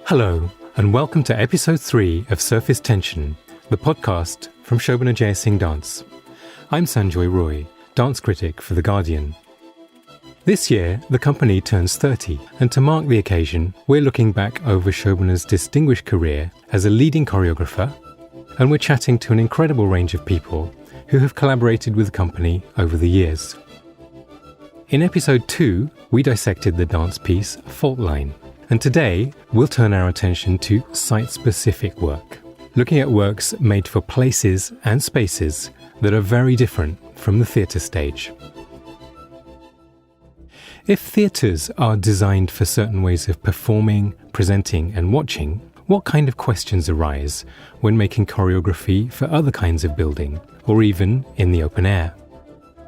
Hello, and welcome to episode 3 of Surface Tension, the podcast from Shobana Jeyasingh Dance. I'm Sanjoy Roy, dance critic for The Guardian. This year, the company turns 30, and to mark the occasion, we're looking back over Shobana's distinguished career as a leading choreographer, and we're chatting to an incredible range of people who have collaborated with the company over the years. In episode 2, we dissected the dance piece Fault Line, and today we'll turn our attention to site-specific work, looking at works made for places and spaces that are very different from the theatre stage. If theatres are designed for certain ways of performing, presenting and watching, what kind of questions arise when making choreography for other kinds of building, or even in the open air?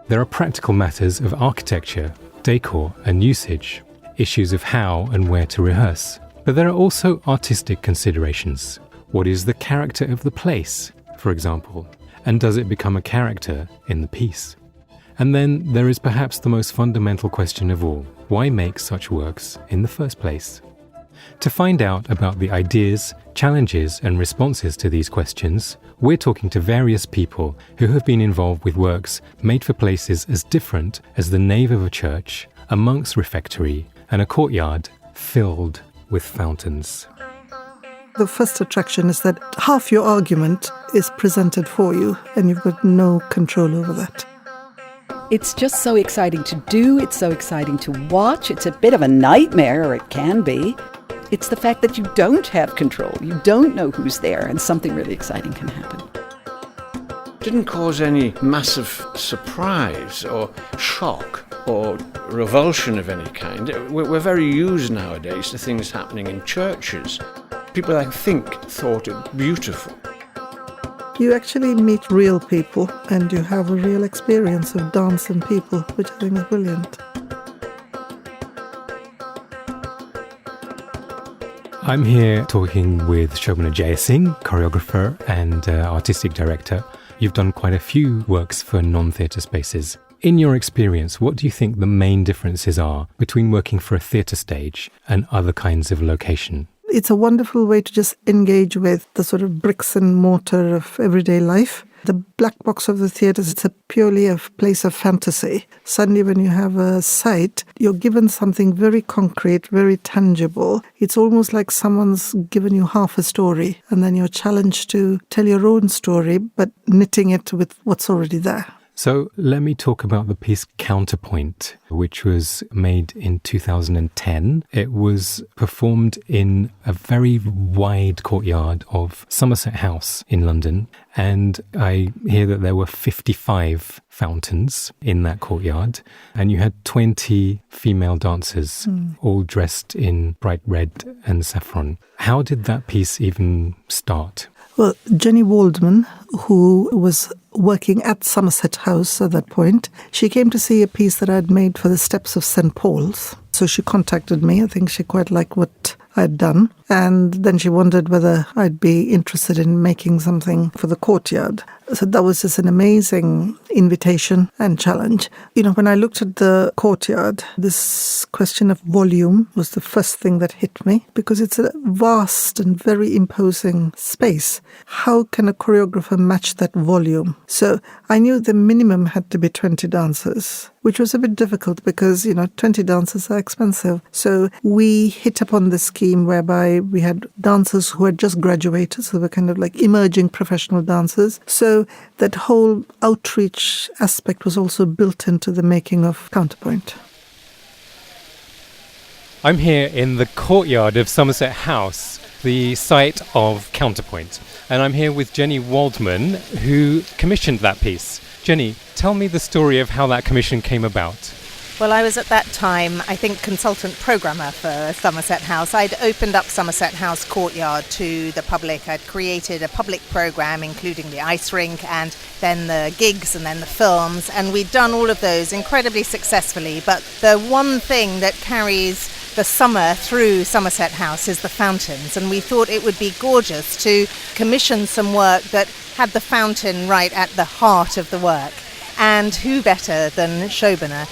There are practical matters of architecture, decor and usage, issues of how and where to rehearse. But there are also artistic considerations. What is the character of the place, for example? And does it become a character in the piece? And then there is perhaps the most fundamental question of all. Why make such works in the first place? To find out about the ideas, challenges and responses to these questions, we're talking to various people who have been involved with works made for places as different as the nave of a church, a monk's refectory, and a courtyard filled with fountains. The first attraction is that half your argument is presented for you and you've got no control over that. It's just so exciting to do, it's so exciting to watch, it's a bit of a nightmare, or it can be. It's the fact that you don't have control, you don't know who's there, and something really exciting can happen. Didn't cause any massive surprise or shock or revulsion of any kind. We're very used nowadays to things happening in churches. People, I think, thought it beautiful. You actually meet real people and you have a real experience of dance and people, which I think is brilliant. I'm here talking with Shobana Jeyasingh, choreographer and artistic director. You've done quite a few works for non-theatre spaces. In your experience, what do you think the main differences are between working for a theatre stage and other kinds of location? It's a wonderful way to just engage with the sort of bricks and mortar of everyday life. The black box of the theatres, it's purely a place of fantasy. Suddenly when you have a site, you're given something very concrete, very tangible. It's almost like someone's given you half a story and then you're challenged to tell your own story, but knitting it with what's already there. So let me talk about the piece Counterpoint, which was made in 2010. It was performed in a very wide courtyard of Somerset House in London. And I hear that there were 55 fountains in that courtyard. And you had 20 female dancers, all dressed in bright red and saffron. How did that piece even start? Well, Jenny Waldman, who was working at Somerset House at that point, she came to see a piece that I'd made for the steps of St. Paul's. So she contacted me. I think she quite liked what I'd done. And then she wondered whether I'd be interested in making something for the courtyard. So that was just an amazing invitation and challenge. You know, when I looked at the courtyard, this question of volume was the first thing that hit me, because it's a vast and very imposing space. How can a choreographer match that volume? So I knew the minimum had to be 20 dancers, which was a bit difficult because, 20 dancers are expensive. So we hit upon the scheme whereby we had dancers who had just graduated, so they were kind of like emerging professional dancers. So that whole outreach aspect was also built into the making of Counterpoint. I'm here in the courtyard of Somerset House, the site of Counterpoint. And I'm here with Jenny Waldman, who commissioned that piece. Jenny, tell me the story of how that commission came about. Well, I was at that time, I think, consultant programmer for Somerset House. I'd opened up Somerset House courtyard to the public. I'd created a public programme, including the ice rink and then the gigs and then the films. And we'd done all of those incredibly successfully. But the one thing that carries the summer through Somerset House is the fountains. And we thought it would be gorgeous to commission some work that had the fountain right at the heart of the work. And who better than Shobana?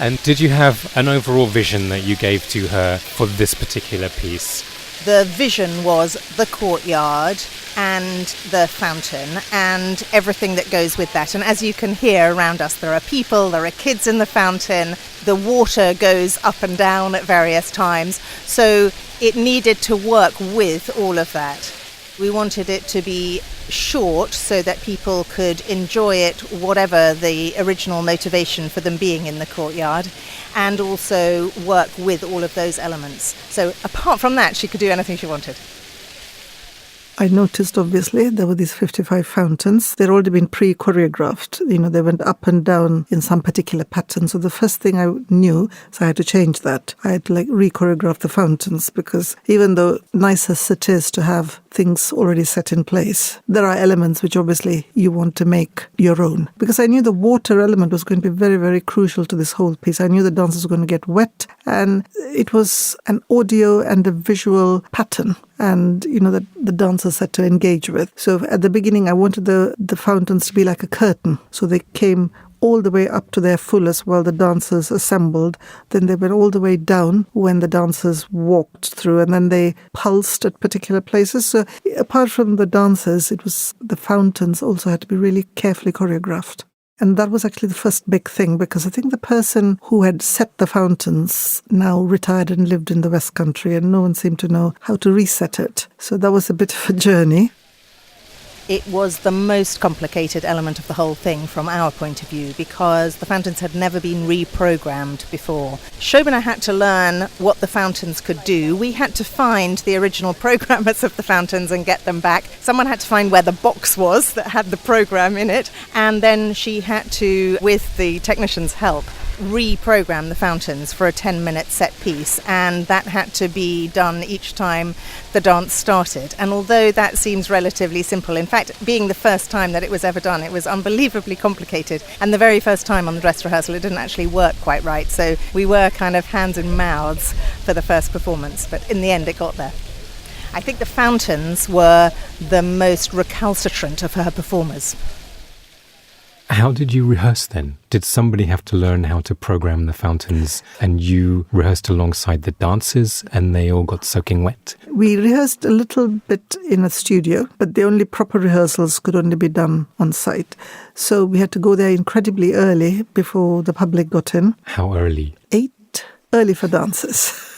And did you have an overall vision that you gave to her for this particular piece? The vision was the courtyard and the fountain and everything that goes with that. And as you can hear around us, there are people, there are kids in the fountain, the water goes up and down at various times. So it needed to work with all of that. We wanted it to be short so that people could enjoy it, whatever the original motivation for them being in the courtyard, and also work with all of those elements. So apart from that, she could do anything she wanted. I noticed, obviously, there were these 55 fountains. They'd already been pre-choreographed. They went up and down in some particular pattern. So the first thing I knew, so I had to change that. I had to re-choreograph the fountains, because even though nice as it is to have things already set in place, there are elements which obviously you want to make your own. Because I knew the water element was going to be very, very crucial to this whole piece. I knew the dancers were going to get wet, and it was an audio and a visual pattern, and that the dancers had to engage with. So at the beginning, I wanted the fountains to be like a curtain. So they came all the way up to their fullest while the dancers assembled. Then they went all the way down when the dancers walked through, and then they pulsed at particular places. So apart from the dancers, it was the fountains also had to be really carefully choreographed. And that was actually the first big thing, because I think the person who had set the fountains now retired and lived in the West Country, and no one seemed to know how to reset it. So that was a bit of a journey. It was the most complicated element of the whole thing from our point of view, because the fountains had never been reprogrammed before. Shobana had to learn what the fountains could do. We had to find the original programmers of the fountains and get them back. Someone had to find where the box was that had the program in it, and then she had to, with the technicians' help, reprogram the fountains for a 10-minute set piece, and that had to be done each time the dance started. And although that seems relatively simple, in fact, being the first time that it was ever done, it was unbelievably complicated. And the very first time on the dress rehearsal, it didn't actually work quite right. So we were kind of hands and mouths for the first performance, but in the end it got there. I think the fountains were the most recalcitrant of her performers. How did you rehearse then? Did somebody have to learn how to program the fountains and you rehearsed alongside the dancers and they all got soaking wet? We rehearsed a little bit in a studio, but the only proper rehearsals could only be done on site. So we had to go there incredibly early before the public got in. How early? 8. Early for dancers.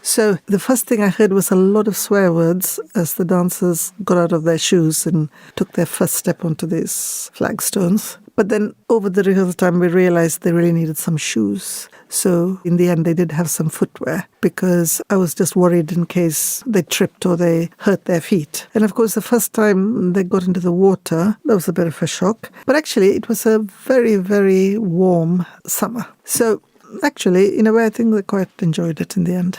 So the first thing I heard was a lot of swear words as the dancers got out of their shoes and took their first step onto these flagstones. But then over the rehearsal time, we realized they really needed some shoes. So in the end, they did have some footwear, because I was just worried in case they tripped or they hurt their feet. And of course, the first time they got into the water, that was a bit of a shock. But actually, it was a very, very warm summer. So actually, in a way, I think they quite enjoyed it in the end.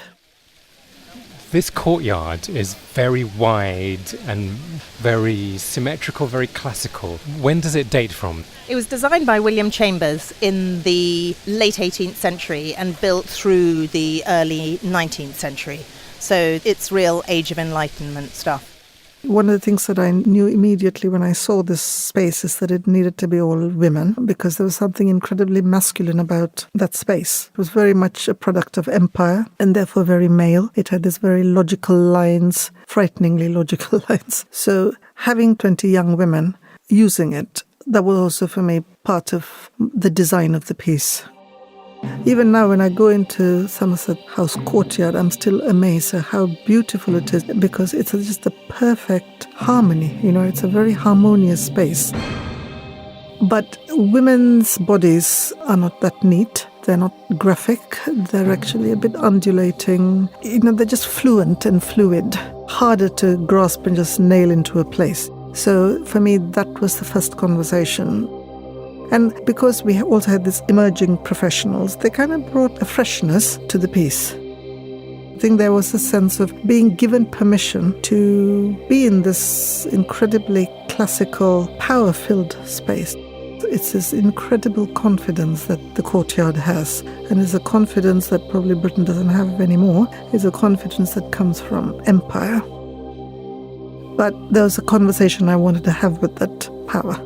This courtyard is very wide and very symmetrical, very classical. When does it date from? It was designed by William Chambers in the late 18th century and built through the early 19th century. So it's real Age of Enlightenment stuff. One of the things that I knew immediately when I saw this space is that it needed to be all women, because there was something incredibly masculine about that space. It was very much a product of empire and therefore very male. It had these very logical lines, frighteningly logical lines. So having 20 young women using it, that was also for me part of the design of the piece. Even now, when I go into Somerset House courtyard, I'm still amazed at how beautiful it is, because it's just the perfect harmony. It's a very harmonious space. But women's bodies are not that neat. They're not graphic. They're actually a bit undulating. They're just fluent and fluid, harder to grasp and just nail into a place. So for me, that was the first conversation. And because we also had these emerging professionals, they kind of brought a freshness to the piece. I think there was a sense of being given permission to be in this incredibly classical, power-filled space. It's this incredible confidence that the courtyard has, and it's a confidence that probably Britain doesn't have anymore. It's a confidence that comes from empire. But there was a conversation I wanted to have with that power.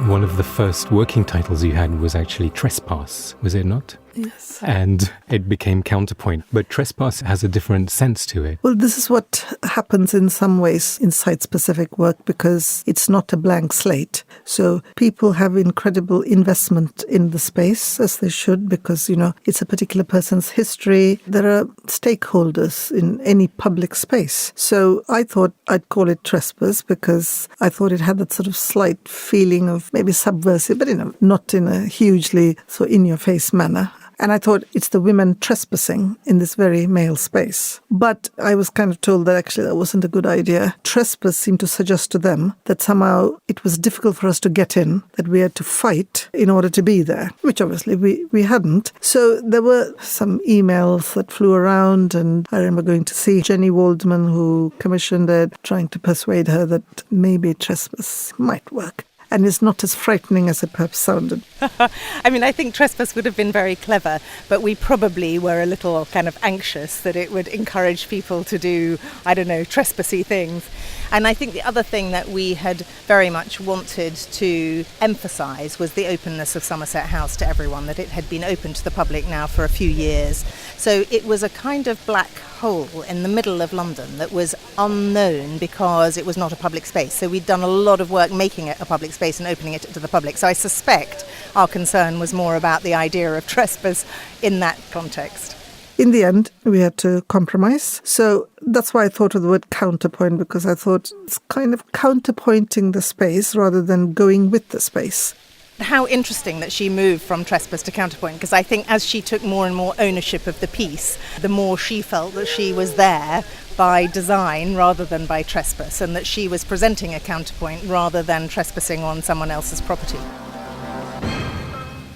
One of the first working titles you had was actually Trespass, was it not? Yes. and it became Counterpoint. But Trespass has a different sense to it. Well, this is what happens in some ways in site-specific work because it's not a blank slate. So people have incredible investment in the space, as they should, because, it's a particular person's history. There are stakeholders in any public space. So I thought I'd call it Trespass because I thought it had that sort of slight feeling of maybe subversive, but, not in a hugely so in-your-face manner. And I thought it's the women trespassing in this very male space. But I was kind of told that actually that wasn't a good idea. Trespass seemed to suggest to them that somehow it was difficult for us to get in, that we had to fight in order to be there, which obviously we hadn't. So there were some emails that flew around, and I remember going to see Jenny Waldman, who commissioned it, trying to persuade her that maybe Trespass might work. And it's not as frightening as it perhaps sounded. I think Trespass would have been very clever, but we probably were a little kind of anxious that it would encourage people to do, trespassy things. And I think the other thing that we had very much wanted to emphasise was the openness of Somerset House to everyone, that it had been open to the public now for a few years. So it was a kind of black hole in the middle of London that was unknown because it was not a public space. So we'd done a lot of work making it a public space and opening it to the public. So I suspect our concern was more about the idea of trespass in that context. In the end, we had to compromise. So that's why I thought of the word counterpoint, because I thought it's kind of counterpointing the space rather than going with the space. How interesting that she moved from Trespass to Counterpoint, because I think as she took more and more ownership of the piece, the more she felt that she was there by design rather than by trespass, and that she was presenting a counterpoint rather than trespassing on someone else's property.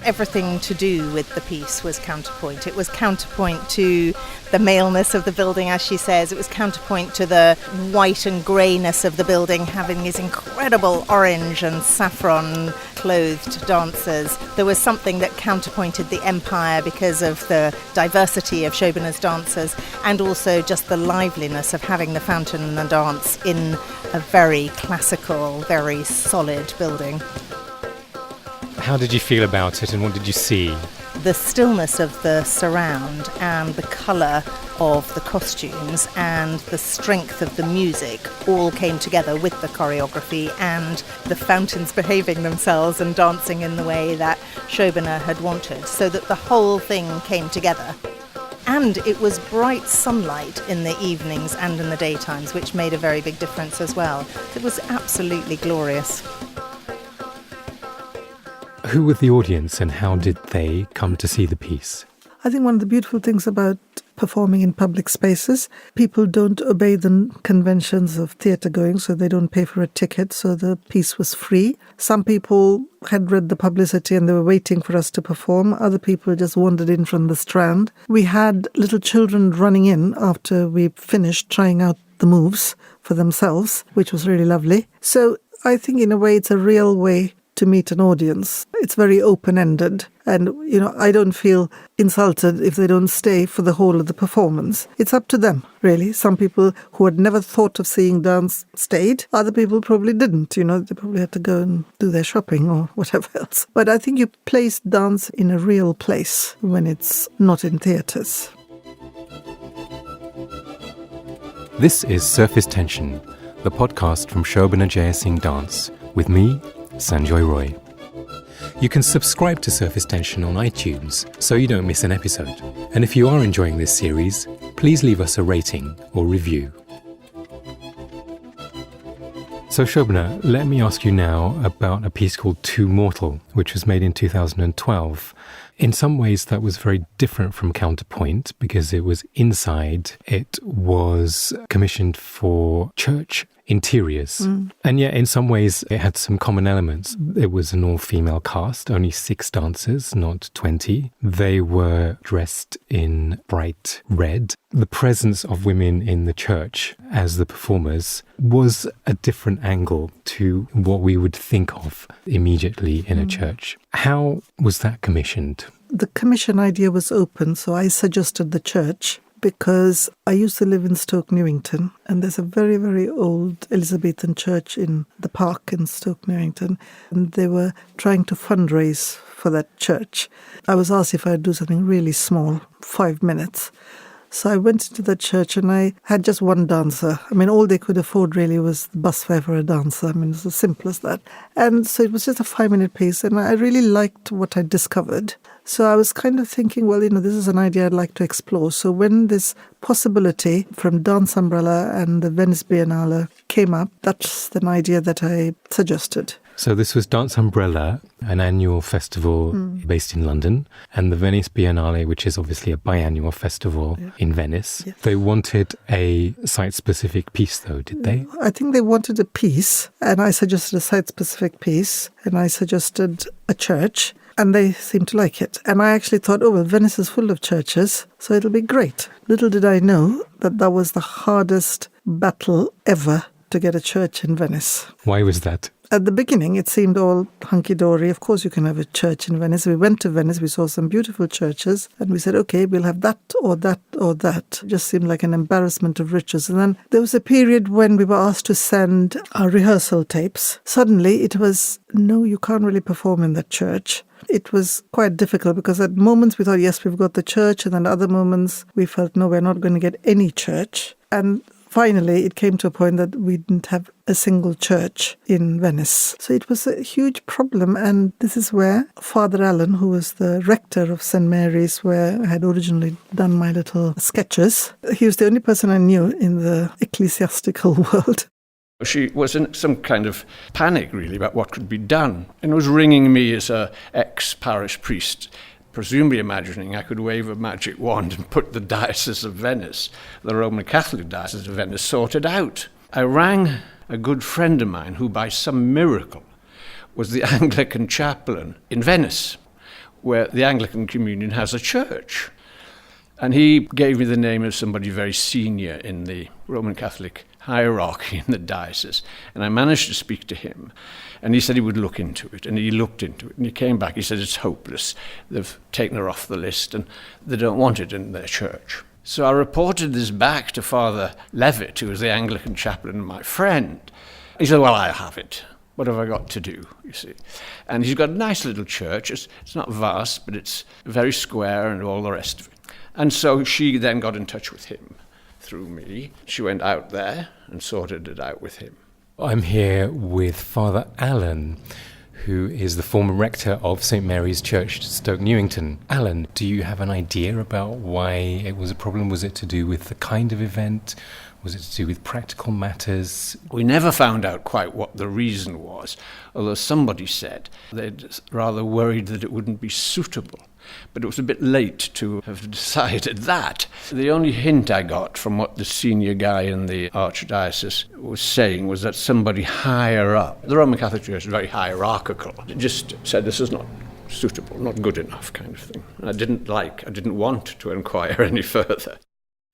Everything to do with the piece was counterpoint. It was counterpoint to the maleness of the building, as she says. It was counterpoint to the white and greyness of the building, having these incredible orange and saffron clothed dancers. There was something that counterpointed the empire because of the diversity of Shobana's dancers, and also just the liveliness of having the fountain and the dance in a very classical, very solid building. How did you feel about it and what did you see? The stillness of the surround and the colour of the costumes and the strength of the music all came together with the choreography and the fountains behaving themselves and dancing in the way that Shobana had wanted, so that the whole thing came together. And it was bright sunlight in the evenings and in the daytimes, which made a very big difference as well. It was absolutely glorious. Who were the audience and how did they come to see the piece? I think one of the beautiful things about performing in public spaces, people don't obey the conventions of theatre going, so they don't pay for a ticket, so the piece was free. Some people had read the publicity and they were waiting for us to perform. Other people just wandered in from the Strand. We had little children running in after we finished trying out the moves for themselves, which was really lovely. So I think in a way it's a real way to meet an audience. It's very open-ended, and I don't feel insulted if they don't stay for the whole of the performance. It's up to them, really. Some people who had never thought of seeing dance stayed. Other people probably didn't. They probably had to go and do their shopping or whatever else. But I think you place dance in a real place when it's not in theatres. This is Surface Tension, the podcast from Shobana Jeyasingh Dance, with me, Sanjoy Roy. You can subscribe to Surface Tension on iTunes so you don't miss an episode. And if you are enjoying this series, please leave us a rating or review. So Shobana, let me ask you now about a piece called TooMortal, which was made in 2012. In some ways, that was very different from Counterpoint because it was inside. It was commissioned for church interiors. And yet, in some ways, it had some common elements. It was an all-female cast, only 6 dancers, not 20. They were dressed in bright red. The presence of women in the church as the performers was a different angle to what we would think of immediately in a church. How was that commissioned? The commission idea was open, so I suggested the church because I used to live in Stoke Newington, and there's a very, very old Elizabethan church in the park in Stoke Newington, and they were trying to fundraise for that church. I was asked if I'd do something really small, 5 minutes. So I went into the church and I had just one dancer. I mean, all they could afford really was the bus fare for a dancer. I mean, it's as simple as that. And so it was just a 5-minute piece and I really liked what I discovered. So I was kind of thinking, well, this is an idea I'd like to explore. So when this possibility from Dance Umbrella and the Venice Biennale came up, that's an idea that I suggested. So this was Dance Umbrella, an annual festival based in London, and the Venice Biennale, which is obviously a biannual festival in Venice. Yes. They wanted a site-specific piece, though, did they? I think they wanted a piece, and I suggested a site-specific piece, and I suggested a church, and they seemed to like it. And I actually thought, Venice is full of churches, so it'll be great. Little did I know that was the hardest battle ever to get a church in Venice. Why was that? At the beginning, it seemed all hunky-dory. Of course, you can have a church in Venice. We went to Venice, we saw some beautiful churches, and we said, okay, we'll have that or that or that. It just seemed like an embarrassment of riches. And then there was a period when we were asked to send our rehearsal tapes. Suddenly, it was, no, you can't really perform in that church. It was quite difficult because at moments we thought, yes, we've got the church, and then other moments we felt, no, we're not going to get any church. And finally, it came to a point that we didn't have a single church in Venice. So it was a huge problem. And this is where Father Allan, who was the rector of St. Mary's, where I had originally done my little sketches, he was the only person I knew in the ecclesiastical world. She was in some kind of panic, really, about what could be done, and was ringing me as an ex-parish priest, presumably imagining I could wave a magic wand and put the Diocese of Venice, the Roman Catholic Diocese of Venice, sorted out. I rang a good friend of mine who, by some miracle, was the Anglican chaplain in Venice, where the Anglican Communion has a church. And he gave me the name of somebody very senior in the Roman Catholic hierarchy in the diocese. And I managed to speak to him. And he said he would look into it. And he looked into it. And he came back. He said, it's hopeless. They've taken her off the list and they don't want it in their church. So I reported this back to Father Levitt, who was the Anglican chaplain and my friend. He said, well, I have it. What have I got to do, you see? And he's got a nice little church. It's not vast, but it's very square and all the rest of it. And so she then got in touch with him through me. She went out there and sorted it out with him. I'm here with Father Allan, who is the former rector of St. Mary's Church, Stoke Newington. Allan, do you have an idea about why it was a problem? Was it to do with the kind of event? Was it to do with practical matters? We never found out quite what the reason was, although somebody said they'd rather worried that it wouldn't be suitable. But it was a bit late to have decided that. The only hint I got from what the senior guy in the Archdiocese was saying was that somebody higher up, the Roman Catholic Church is very hierarchical, just said this is not suitable, not good enough kind of thing. I didn't want to inquire any further.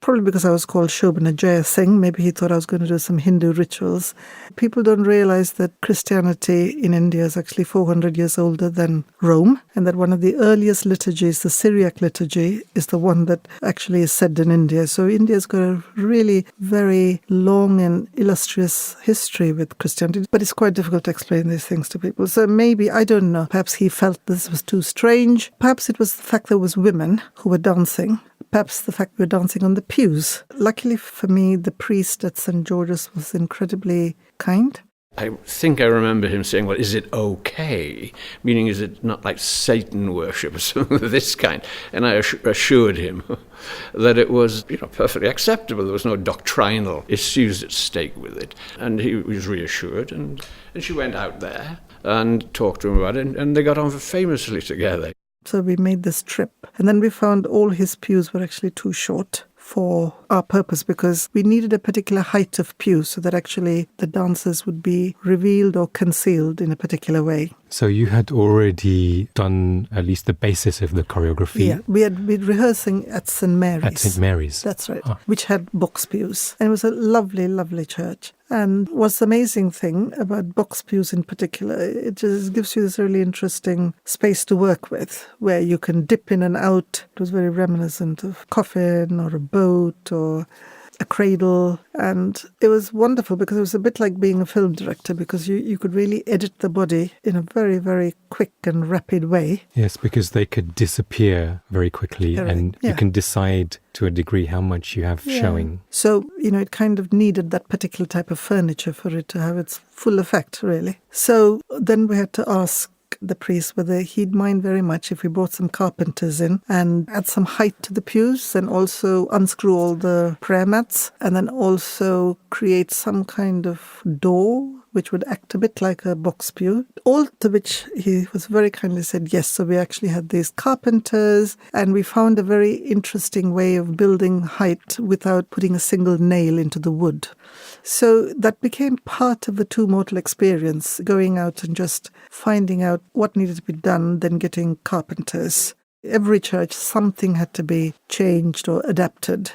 Probably because I was called Shobana Jeyasingh. Maybe he thought I was going to do some Hindu rituals. People don't realize that Christianity in India is actually 400 years older than Rome, and that one of the earliest liturgies, the Syriac liturgy, is the one that actually is said in India. So India's got a really very long and illustrious history with Christianity, but it's quite difficult to explain these things to people. So maybe, I don't know, perhaps he felt this was too strange. Perhaps it was the fact there was women who were dancing. Perhaps the fact we were dancing on the pews. Luckily for me, the priest at St. George's was incredibly kind. I think I remember him saying, well, is it okay? Meaning, is it not like Satan worship or something of this kind? And I assured him that it was perfectly acceptable. There was no doctrinal issues at stake with it. And he was reassured. And she went out there and talked to him about it. And they got on famously together. So we made this trip. And then we found all his pews were actually too short for our purpose because we needed a particular height of pew so that actually the dancers would be revealed or concealed in a particular way. So you had already done at least the basis of the choreography? Yeah, we had been rehearsing at St. Mary's. At St. Mary's? That's right, which had box pews. And it was a lovely, lovely church. And what's the amazing thing about box pews in particular, it just gives you this really interesting space to work with, where you can dip in and out. It was very reminiscent of coffin or a boat or a cradle. And it was wonderful because it was a bit like being a film director, because you could really edit the body in a very, very quick and rapid way. Yes, because they could disappear very quickly, and you can decide to a degree how much you have showing. So, it kind of needed that particular type of furniture for it to have its full effect, really. So then we had to ask the priest whether he'd mind very much if we brought some carpenters in and add some height to the pews, and also unscrew all the prayer mats, and then also create some kind of door which would act a bit like a box pew. All to which he was very kindly said yes. So we actually had these carpenters, and we found a very interesting way of building height without putting a single nail into the wood. So that became part of the TooMortal experience, going out and just finding out what needed to be done, then getting carpenters. Every church, something had to be changed or adapted.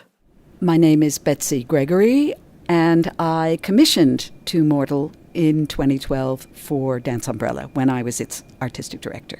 My name is Betsy Gregory, and I commissioned TooMortal in 2012 for Dance Umbrella when I was its artistic director.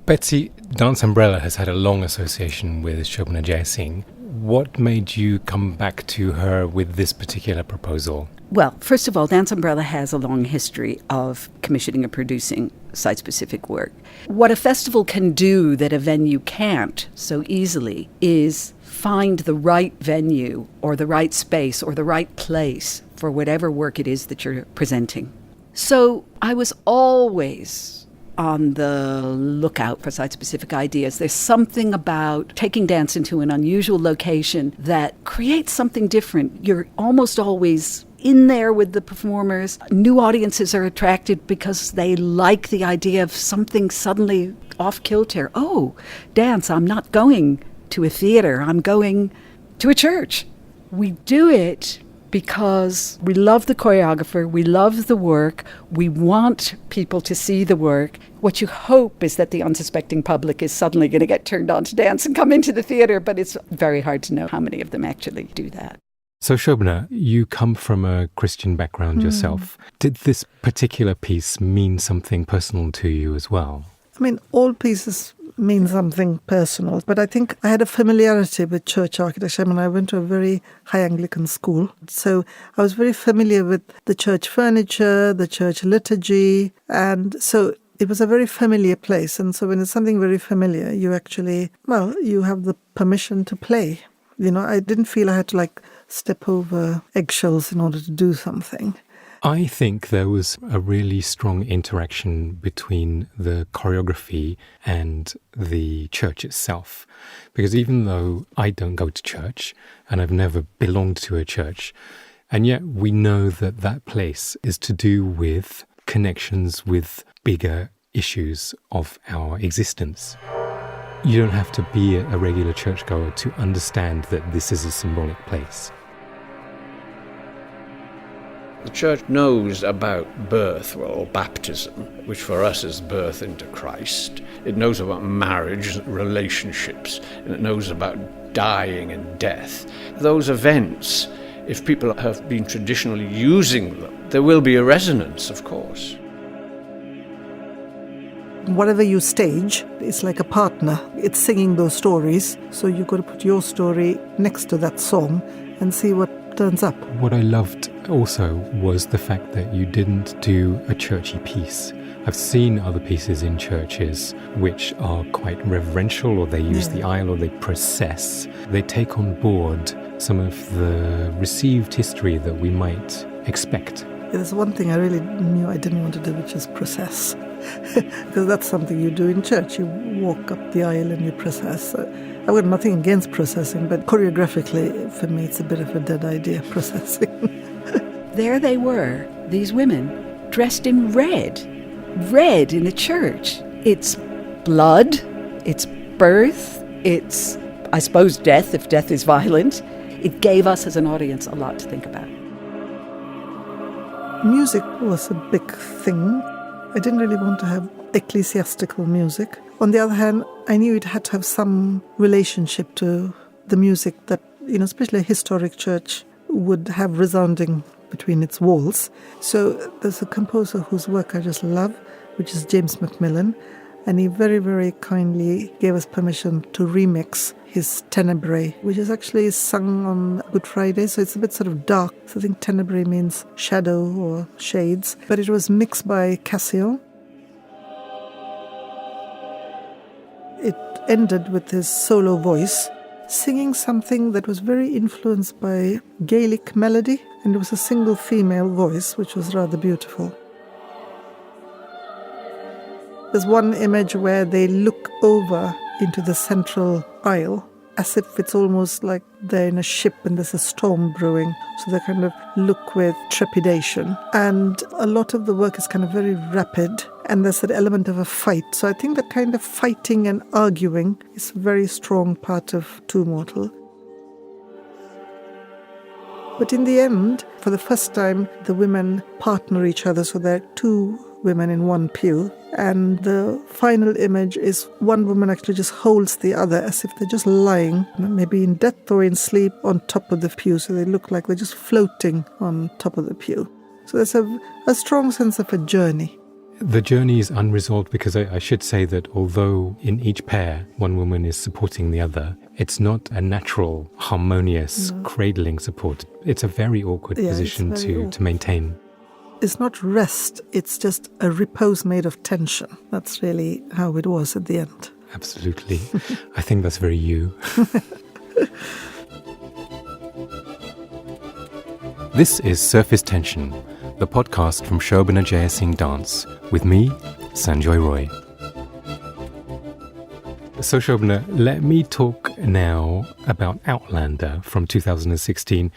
Betsy, Dance Umbrella has had a long association with Shobana Jeyasingh. What made you come back to her with this particular proposal? Well, first of all, Dance Umbrella has a long history of commissioning and producing site-specific work. What a festival can do that a venue can't so easily is find the right venue or the right space or the right place for whatever work it is that you're presenting. So I was always on the lookout for site-specific ideas. There's something about taking dance into an unusual location that creates something different. You're almost always in there with the performers. New audiences are attracted because they like the idea of something suddenly off kilter. Oh, dance, I'm not going to a theater, I'm going to a church. We do it because we love the choreographer, we love the work, we want people to see the work. What you hope is that the unsuspecting public is suddenly going to get turned on to dance and come into the theatre, but it's very hard to know how many of them actually do that. So Shobana, you come from a Christian background yourself. Did this particular piece mean something personal to you as well? I mean, all pieces mean something personal, but I think I had a familiarity with church architecture. I mean, I went to a very high Anglican school, so I was very familiar with the church furniture, the church liturgy, and so it was a very familiar place. And so when it's something very familiar, you actually, you have the permission to play. I didn't feel I had to step over eggshells in order to do something. I think there was a really strong interaction between the choreography and the church itself. Because even though I don't go to church and I've never belonged to a church, and yet we know that that place is to do with connections with bigger issues of our existence. You don't have to be a regular churchgoer to understand that this is a symbolic place. The church knows about birth, or baptism, which for us is birth into Christ. It knows about marriage, relationships, and it knows about dying and death. Those events, if people have been traditionally using them, there will be a resonance, of course. Whatever you stage, it's like a partner. It's singing those stories, so you've got to put your story next to that song and see what turns up. What I loved also was the fact that you didn't do a churchy piece. I've seen other pieces in churches which are quite reverential, or they use the aisle, or they process. They take on board some of the received history that we might expect. There's one thing I really knew I didn't want to do, which is process. Because that's something you do in church. You walk up the aisle and you process. I've got nothing against processing, but choreographically, for me, it's a bit of a dead idea, processing. There they were, these women, dressed in red. Red in a church. It's blood, it's birth, it's, I suppose, death, if death is violent. It gave us as an audience a lot to think about. Music was a big thing. I didn't really want to have ecclesiastical music. On the other hand, I knew it had to have some relationship to the music that, especially a historic church would have resounding between its walls. So there's a composer whose work I just love, which is James Macmillan. And he very, very kindly gave us permission to remix his Tenebrae, which is actually sung on Good Friday, so it's a bit sort of dark. So I think Tenebrae means shadow or shades. But it was mixed by Cassio. It ended with his solo voice, singing something that was very influenced by Gaelic melody, and it was a single female voice, which was rather beautiful. There's one image where they look over into the central aisle, as if it's almost like they're in a ship and there's a storm brewing. So they kind of look with trepidation. And a lot of the work is kind of very rapid, and there's an element of a fight. So I think that kind of fighting and arguing is a very strong part of TooMortal. But in the end, for the first time, the women partner each other, so there are two women in one pew. And the final image is one woman actually just holds the other as if they're just lying, maybe in death or in sleep, on top of the pew. So they look like they're just floating on top of the pew. So there's a strong sense of a journey. The journey is unresolved because I should say that although in each pair one woman is supporting the other, it's not a natural, harmonious, cradling support. It's a very awkward position to maintain. It's not rest, it's just a repose made of tension. That's really how it was at the end. Absolutely. I think that's very you. This is Surface Tension, the podcast from Shobana Jeyasingh Dance, with me, Sanjoy Roy. So Shobana, let me talk now about Outlander from 2016,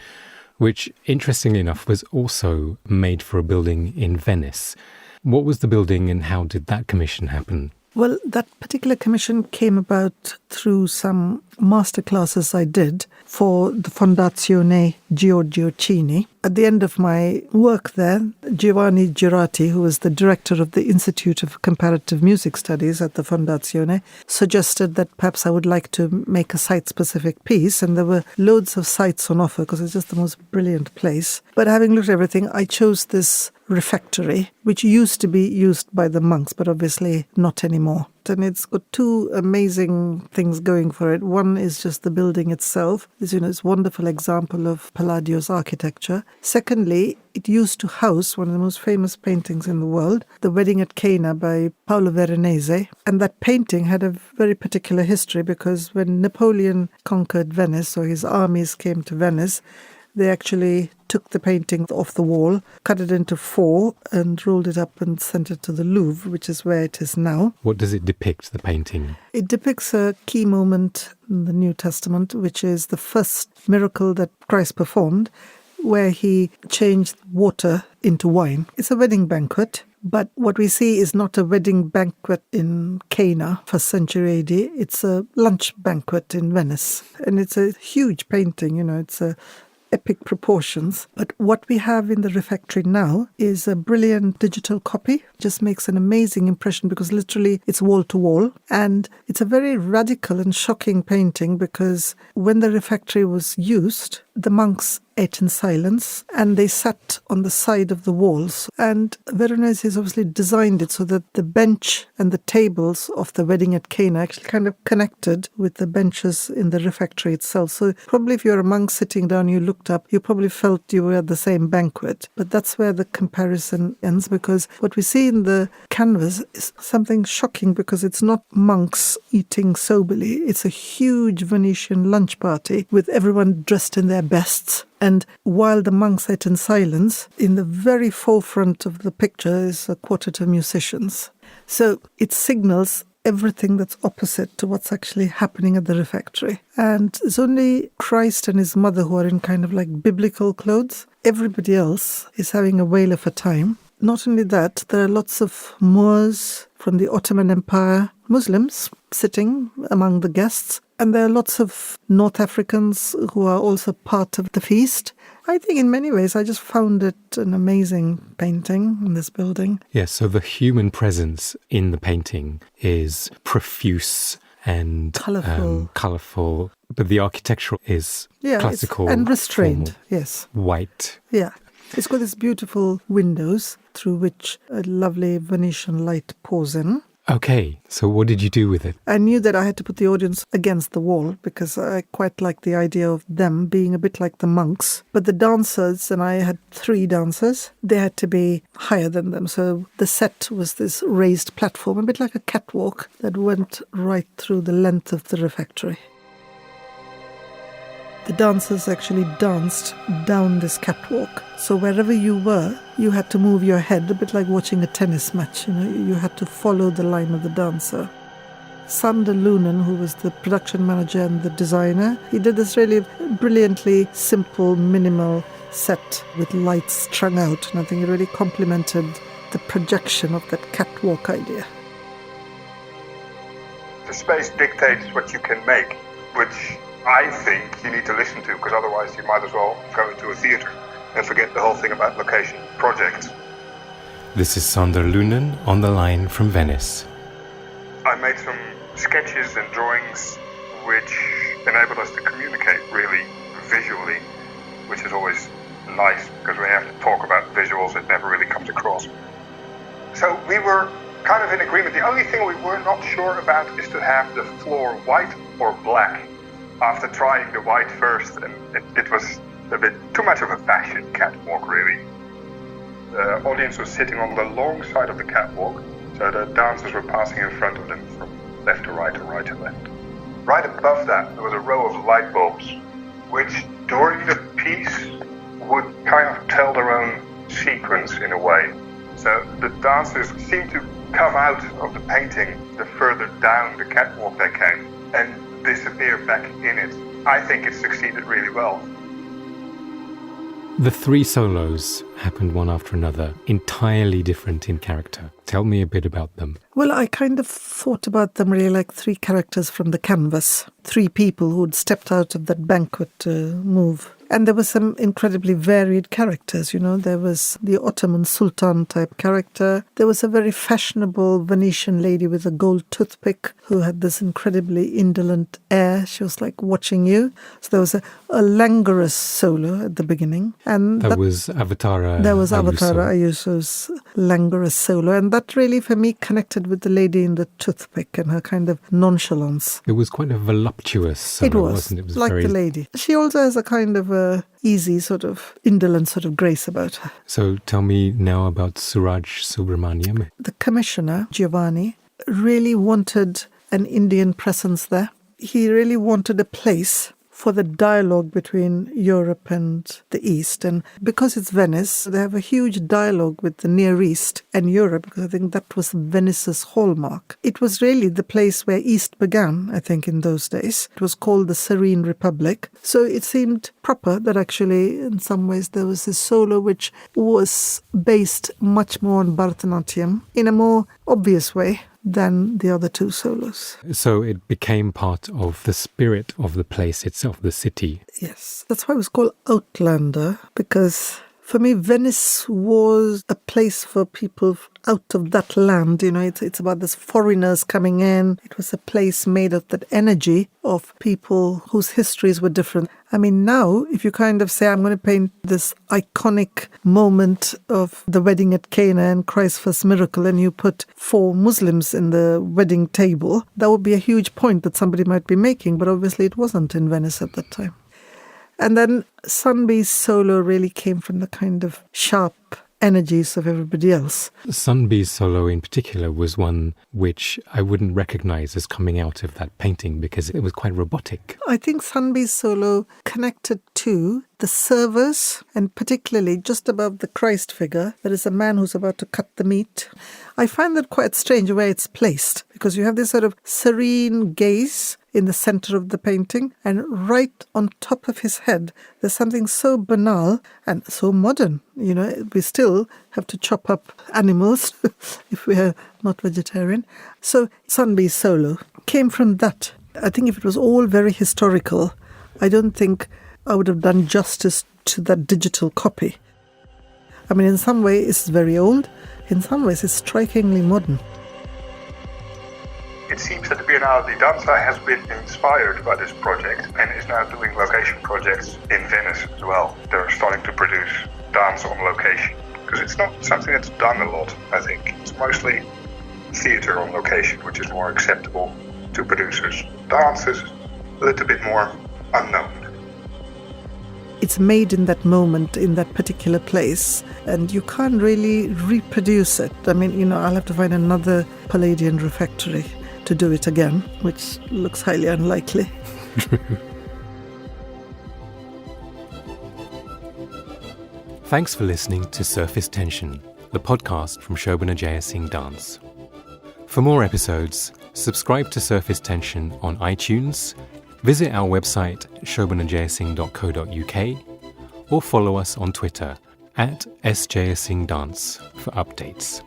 which, interestingly enough, was also made for a building in Venice. What was the building and how did that commission happen? Well, that particular commission came about through some masterclasses I did for the Fondazione Giorgio Cini. At the end of my work there, Giovanni Girati, who was the director of the Institute of Comparative Music Studies at the Fondazione, suggested that perhaps I would like to make a site-specific piece, and there were loads of sites on offer because it's just the most brilliant place. But having looked at everything, I chose this refectory, which used to be used by the monks, but obviously not anymore. And it's got two amazing things going for it. One is just the building itself. It's a wonderful example of Palladio's architecture. Secondly, it used to house one of the most famous paintings in the world, The Wedding at Cana by Paolo Veronese. And that painting had a very particular history because when Napoleon conquered Venice, or his armies came to Venice, they actually took the painting off the wall, cut it into four, and rolled it up and sent it to the Louvre, which is where it is now. What does it depict, the painting? It depicts a key moment in the New Testament, which is the first miracle that Christ performed, where he changed water into wine. It's a wedding banquet. But what we see is not a wedding banquet in Cana, 1st century AD. It's a lunch banquet in Venice. And it's a huge painting, it's a epic proportions. But what we have in the refectory now is a brilliant digital copy. Just makes an amazing impression because literally it's wall to wall. And it's a very radical and shocking painting because when the refectory was used, the monks ate in silence and they sat on the side of the walls. And Veronese has obviously designed it so that the bench and the tables of the wedding at Cana actually kind of connected with the benches in the refectory itself. So probably if you're a monk sitting down, you looked up, you probably felt you were at the same banquet. But that's where the comparison ends because what we see in the canvas is something shocking because it's not monks eating soberly. It's a huge Venetian lunch party with everyone dressed in their bests. And while the monks ate in silence, in the very forefront of the picture is a quartet of musicians. So it signals everything that's opposite to what's actually happening at the refectory. And it's only Christ and his mother who are in kind of like biblical clothes. Everybody else is having a whale of a time. Not only that, there are lots of Moors from the Ottoman Empire, Muslims sitting among the guests. And there are lots of North Africans who are also part of the feast. I think in many ways I just found it an amazing painting in this building. Yes, so the human presence in the painting is profuse and colourful, but the architecture is classical and restrained, formal, yes. White. Yeah. It's got these beautiful windows through which a lovely Venetian light pours in. Okay, so what did you do with it? I knew that I had to put the audience against the wall because I quite liked the idea of them being a bit like the monks. But the dancers, and I had 3 dancers, they had to be higher than them. So the set was this raised platform, a bit like a catwalk that went right through the length of the refectory. The dancers actually danced down this catwalk. So wherever you were, you had to move your head, a bit like watching a tennis match. You had to follow the line of the dancer. Sander Lunen, who was the production manager and the designer, he did this really brilliantly simple, minimal set with lights strung out. And I think it really complemented the projection of that catwalk idea. The space dictates what you can make, which I think you need to listen to, because otherwise you might as well go into a theatre and forget the whole thing about location projects. This is Sander Lunen on the line from Venice. I made some sketches and drawings which enabled us to communicate really visually, which is always nice because when you have to talk about visuals it never really comes across. So we were kind of in agreement. The only thing we were not sure about is to have the floor white or black. After trying the white first, and it was a bit too much of a fashion catwalk, really. The audience was sitting on the long side of the catwalk, so the dancers were passing in front of them from left to right or right to left. Right above that, there was a row of light bulbs, which during the piece would kind of tell their own sequence in a way. So the dancers seemed to come out of the painting the further down the catwalk they came, and disappear back in it. I think it succeeded really well. The 3 solos happened one after another, entirely different in character. Tell me a bit about them. Well, I kind of thought about them really like 3 characters from the canvas. 3 people who'd stepped out of that banquet to move. And there were some incredibly varied characters, There was the Ottoman Sultan type character. There was a very fashionable Venetian lady with a gold toothpick who had this incredibly indolent air. She was like watching you. So there was a languorous solo at the beginning. And that was Avatara. There was Avatara Ayuso's languorous solo. And that really, for me, connected with the lady in the toothpick and her kind of nonchalance. It was quite a voluptuous solo, wasn't it? It was like very... the lady. She also has a kind of easy sort of indolent sort of grace about her. So tell me now about Suraj Subramaniam. The commissioner, Giovanni, really wanted an Indian presence there. He really wanted a place for the dialogue between Europe and the East. And because it's Venice, they have a huge dialogue with the Near East and Europe, because I think that was Venice's hallmark. It was really the place where East began, I think, in those days. It was called the Serene Republic. So it seemed proper that actually, in some ways, there was a solo which was based much more on Bharatanatyam in a more obvious way than the other 2 solos. So it became part of the spirit of the place itself, the city. Yes, that's why it was called Outlander, because for me, Venice was a place for people out of that land. It's about this foreigners coming in. It was a place made of that energy of people whose histories were different. I mean, now, if you kind of say, I'm going to paint this iconic moment of the wedding at Cana and Christ's first miracle, and you put 4 Muslims in the wedding table, that would be a huge point that somebody might be making, but obviously it wasn't in Venice at that time. And then Sunbee's solo really came from the kind of sharp energies of everybody else. Sunbee's solo in particular was one which I wouldn't recognize as coming out of that painting because it was quite robotic. I think Sunbee's solo connected to the servers, and particularly just above the Christ figure, there is a man who's about to cut the meat. I find that quite strange where it's placed, because you have this sort of serene gaze in the center of the painting, and right on top of his head, there's something so banal and so modern. We still have to chop up animals if we are not vegetarian. So Sunbee's solo came from that. I think if it was all very historical, I don't think I would have done justice to that digital copy. I mean, in some ways it's very old, in some ways it's strikingly modern. It seems that the Biennale di Danza has been inspired by this project and is now doing location projects in Venice as well. They're starting to produce dance on location, because it's not something that's done a lot, I think. It's mostly theatre on location, which is more acceptable to producers. Dance is a little bit more unknown. It's made in that moment, in that particular place, and you can't really reproduce it. I mean, I'll have to find another Palladian refectory to do it again, which looks highly unlikely. Thanks for listening to Surface Tension, the podcast from Shobana Jeyasingh Dance. For more episodes, subscribe to Surface Tension on iTunes, visit our website shobanajayasingh.co.uk, or follow us on Twitter @sjayasinghdance for updates.